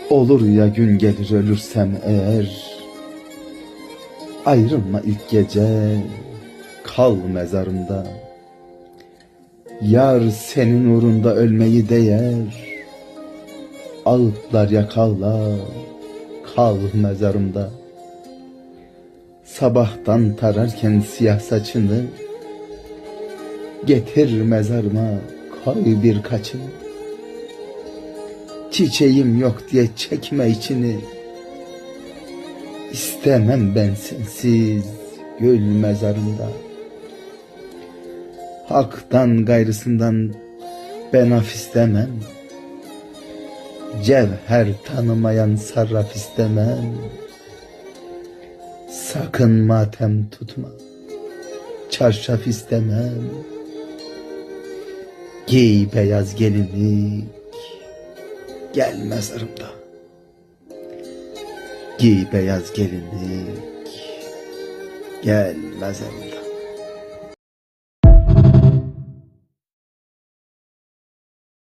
Olur ya gün gelir ölürsem eğer, ayrılma ilk gece, kal mezarımda. Yar senin uğrunda ölmeyi değer, ağıtlar yakarlar, kal mezarımda. Sabahtan tararken siyah saçını, getir mezarıma koy birkaçını. Çiçeğim yok diye çekme içini, İstemem ben sensiz gül mezarında. Hak'tan gayrısından ben af istemem, cevher tanımayan sarraf istemem. Sakın matem tutma, çarşaf istemem. Giy beyaz gelinlik, gel mezarımda. Giy beyaz gelinlik, gel mezarımda.